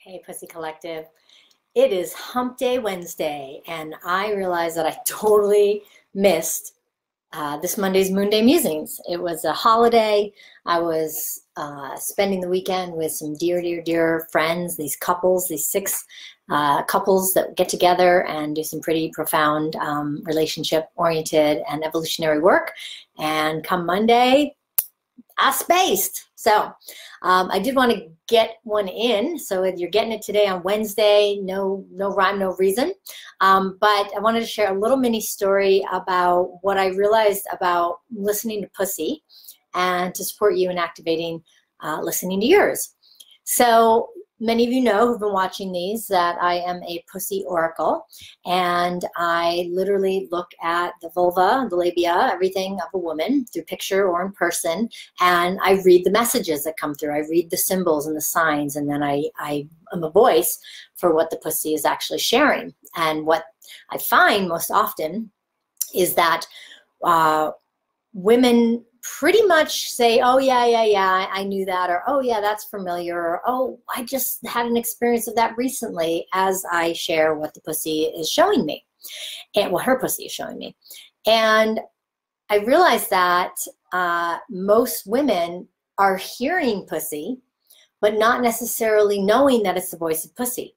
Hey, Pussy Collective. It is Hump Day Wednesday, and I realized that I totally missed this Monday's MoodDay Musings. It was a holiday. I was spending the weekend with some dear friends, these couples, these six couples that get together and do some pretty profound relationship-oriented and evolutionary work. And come Monday, I spaced. So I did want to get one in. So if you're getting it today on Wednesday, no rhyme, no reason. But I wanted to share a little mini story about what I realized about listening to pussy and to support you in activating listening to yours. So many of you know who've been watching these that I am a pussy oracle, and I literally look at the vulva, the labia, everything of a woman through picture or in person, and I read the messages that come through. I read the symbols and the signs, and then I am a voice for what the pussy is actually sharing. And what I find most often is that women pretty much say, oh yeah, I knew that, or oh yeah, that's familiar, or oh, I just had an experience of that recently, as I share what the pussy is showing me, and what her pussy is showing me. And I realized that most women are hearing pussy, but not necessarily knowing that it's the voice of pussy.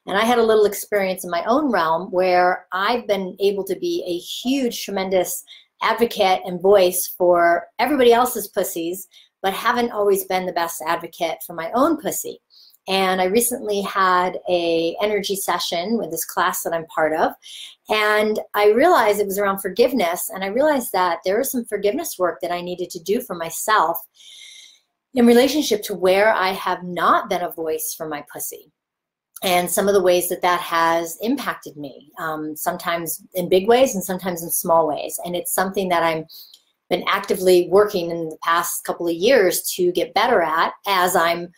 And I had a little experience in my own realm where I've been able to be a huge, tremendous advocate and voice for everybody else's pussies, but haven't always been the best advocate for my own pussy. And I recently had a energy session with this class that I'm part of, and I realized it was around forgiveness, and I realized that there was some forgiveness work that I needed to do for myself in relationship to where I have not been a voice for my pussy. And some of the ways that that has impacted me, sometimes in big ways and sometimes in small ways. And it's something that I've been actively working in the past couple of years to get better at, as I'm,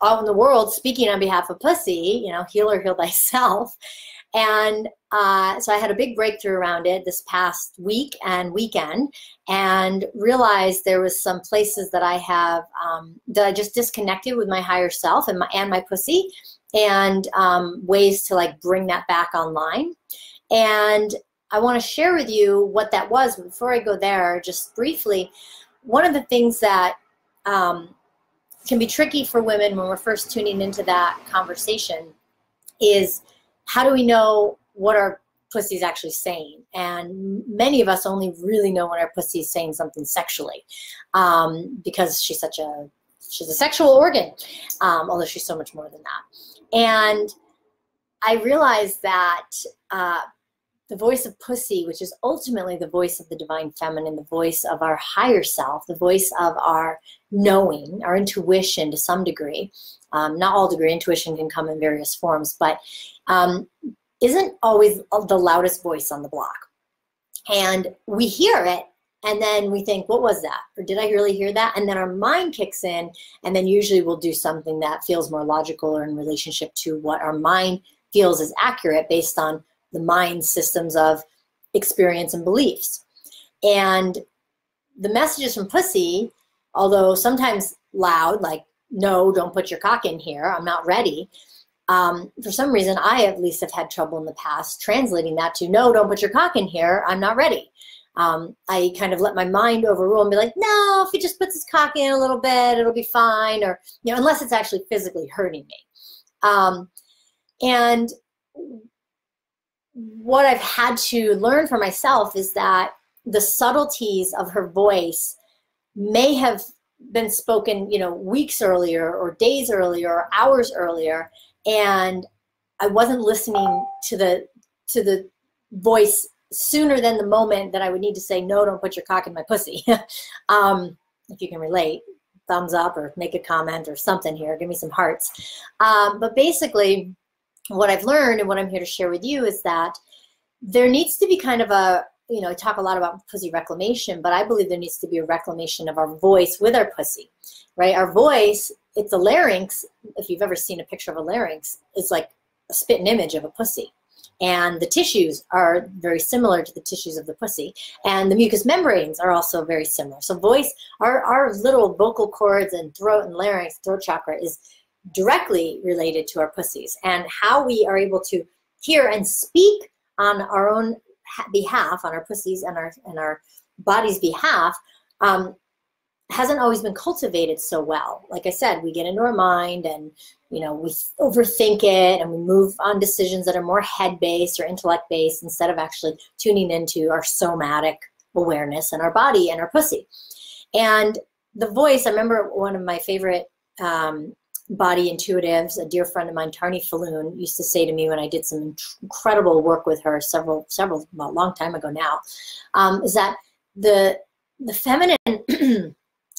out in the world speaking on behalf of pussy, heal or heal thyself. And so I had a big breakthrough around it this past week and weekend, and realized there was some places that I have, that I just disconnected with my higher self and my pussy, and ways to like bring that back online. And I want to share with you what that was. But before I go there, just briefly, one of the things that can be tricky for women when we're first tuning into that conversation is, how do we know what our pussy is actually saying? And many of us only really know when our pussy is saying something sexually, because she's a sexual organ, although she's so much more than that. And I realized that the voice of pussy, which is ultimately the voice of the divine feminine, the voice of our higher self, the voice of our knowing, our intuition to some degree, not all degree, intuition can come in various forms, but isn't always the loudest voice on the block. And we hear it, and then we think, what was that? Or did I really hear that? And then our mind kicks in, and then usually we'll do something that feels more logical or in relationship to what our mind feels is accurate based on the mind systems of experience and beliefs. And the messages from pussy, although sometimes loud, like, no, don't put your cock in here, I'm not ready. For some reason, I at least have had trouble in the past translating that to, no, don't put your cock in here, I'm not ready. I kind of let my mind overrule and be like, no, if he just puts his cock in a little bit, it'll be fine, or, unless it's actually physically hurting me. And what I've had to learn for myself is that the subtleties of her voice may have been spoken, weeks earlier or days earlier or hours earlier, and I wasn't listening to the voice sooner than the moment that I would need to say, no, don't put your cock in my pussy. If you can relate, thumbs up or make a comment or something here, give me some hearts. But basically, what I've learned and what I'm here to share with you is that there needs to be kind of a, I talk a lot about pussy reclamation, but I believe there needs to be a reclamation of our voice with our pussy, right? Our voice, it's a larynx. If you've ever seen a picture of a larynx, it's like a spitting image of a pussy. And the tissues are very similar to the tissues of the pussy. And the mucous membranes are also very similar. So voice, our little vocal cords and throat and larynx, throat chakra is directly related to our pussies, and how we are able to hear and speak on our own behalf, on our pussies and our body's behalf, hasn't always been cultivated so well. Like I said, we get into our mind and, you know, we overthink it and we move on decisions that are more head-based or intellect-based instead of actually tuning into our somatic awareness and our body and our pussy. And the voice, I remember one of my favorite body intuitives, a dear friend of mine, Tarni Falloon, used to say to me when I did some incredible work with her well, a long time ago now, is that the feminine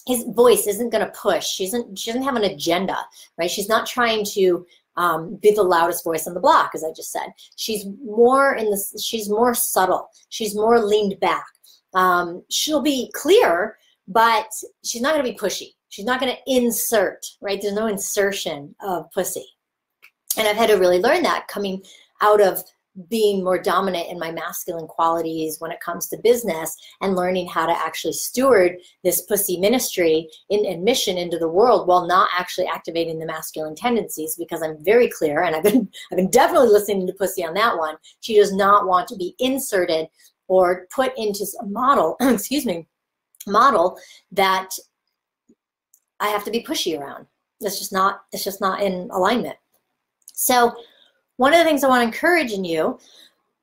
his voice isn't going to push. She doesn't have an agenda, right? She's not trying to be the loudest voice on the block, as I just said. She's more she's more subtle. She's more leaned back. She'll be clear, but she's not going to be pushy. She's not going to insert, right? There's no insertion of pussy. And I've had to really learn that coming out of being more dominant in my masculine qualities when it comes to business, and learning how to actually steward this pussy ministry and mission into the world while not actually activating the masculine tendencies, because I'm very clear, and I've been definitely listening to pussy on that one. She does not want to be inserted or put into a model, excuse me, model that I have to be pushy around. It's just not in alignment. So one of the things I want to encourage in you,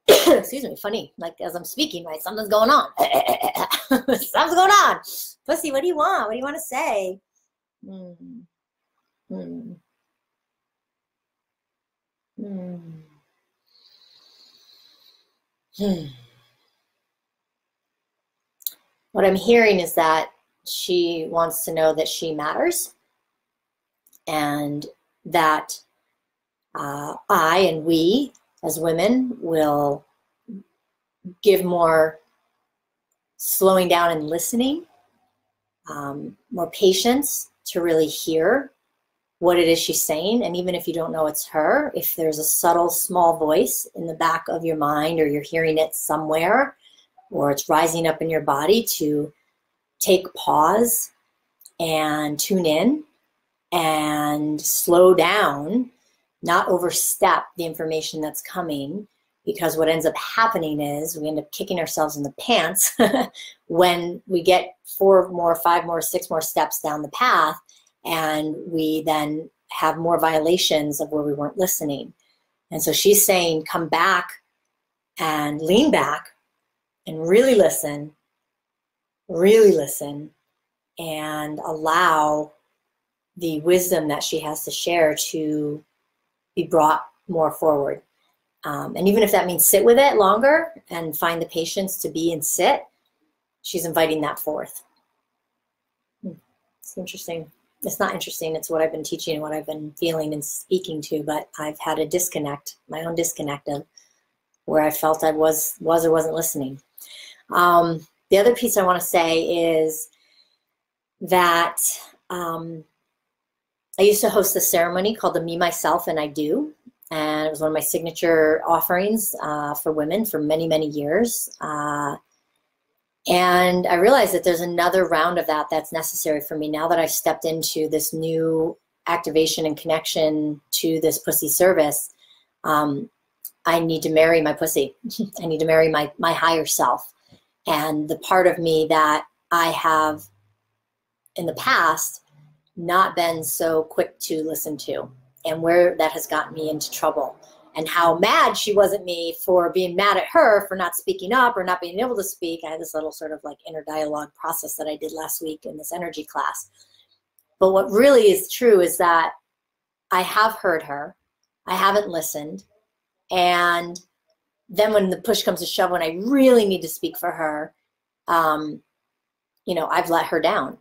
excuse me, funny, like as I'm speaking, right, something's going on. Something's going on. Pussy, what do you want? What do you want to say? What I'm hearing is that she wants to know that she matters, and that I and we as women will give more slowing down and listening, more patience to really hear what it is she's saying. And even if you don't know it's her, if there's a subtle small voice in the back of your mind, or you're hearing it somewhere, or it's rising up in your body, to take pause and tune in and slow down, not overstep the information that's coming, because what ends up happening is we end up kicking ourselves in the pants when we get 4 more, 5 more, 6 more steps down the path, and we then have more violations of where we weren't listening. And so she's saying, come back and lean back and really listen, and allow the wisdom that she has to share to be brought more forward. And even if that means sit with it longer and find the patience to be and sit, she's inviting that forth. It's interesting. It's not interesting. It's what I've been teaching and what I've been feeling and speaking to, but I've had a disconnect, my own disconnect of where I felt I was or wasn't listening. The other piece I want to say is that I used to host a ceremony called the Me, Myself, and I Do. And it was one of my signature offerings for women for many, many years. And I realized that there's another round of that that's necessary for me now that I've stepped into this new activation and connection to this pussy service. I need to marry my pussy. I need to marry my higher self. And the part of me that I have in the past not been so quick to listen to, and where that has gotten me into trouble, and how mad she was at me for being mad at her for not speaking up or not being able to speak. I had this little sort of like inner dialogue process that I did last week in this energy class. But what really is true is that I have heard her, I haven't listened, and then when the push comes to shove, when I really need to speak for her, you know, I've let her down.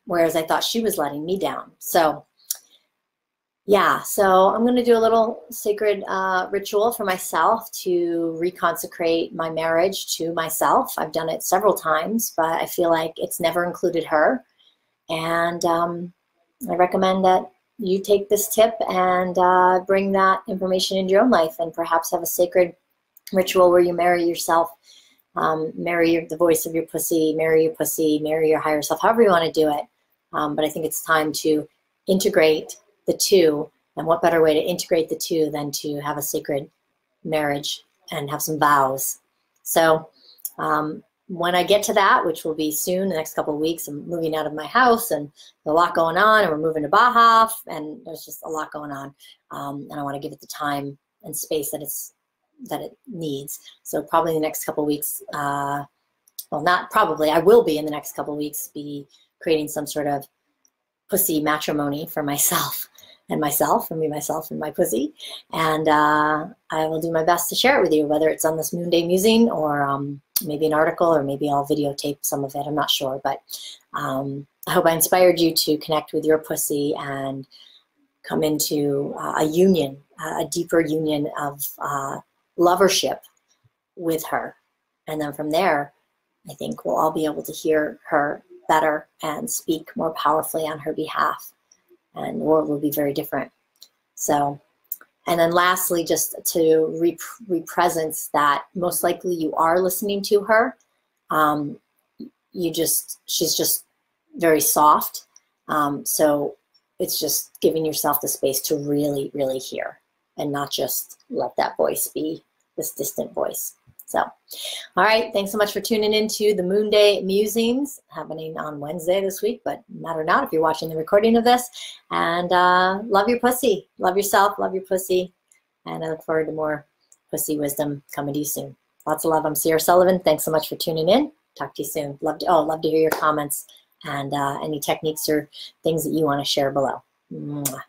Whereas I thought she was letting me down. So yeah, so I'm going to do a little sacred ritual for myself to reconsecrate my marriage to myself. I've done it several times, but I feel like it's never included her. And I recommend that you take this tip and bring that information into your own life, and perhaps have a sacred ritual where you marry yourself. Marry the voice of your pussy, marry your higher self, however you want to do it. But I think it's time to integrate the two. And what better way to integrate the two than to have a sacred marriage and have some vows. So when I get to that, which will be soon, the next couple of weeks, I'm moving out of my house and there's a lot going on, and we're moving to Baja, and there's just a lot going on. And I want to give it the time and space that it needs. So probably in the next couple of weeks, well, not probably, I will be in the next couple of weeks be creating some sort of pussy matrimony for myself and me, myself, and my pussy. And I will do my best to share it with you, whether it's on this MoodDay Musing or maybe an article, or maybe I'll videotape some of it. I'm not sure, but I hope I inspired you to connect with your pussy and come into a union, a deeper union of lovership with her. And then from there, I think we'll all be able to hear her better and speak more powerfully on her behalf. And the world will be very different. So, and then lastly, just to re-presence that most likely you are listening to her. She's just very soft. So it's just giving yourself the space to really, really hear and not just let that voice be this distant voice. So, all right, thanks so much for tuning into the MoodDay Musings, happening on Wednesday this week, but matter not if you're watching the recording of this. And love your pussy, love yourself, love your pussy, and I look forward to more pussy wisdom coming to you soon. Lots of love. I'm Sierra Sullivan. Thanks so much for tuning in. Talk to you soon. Love to hear your comments and any techniques or things that you want to share below. Mwah.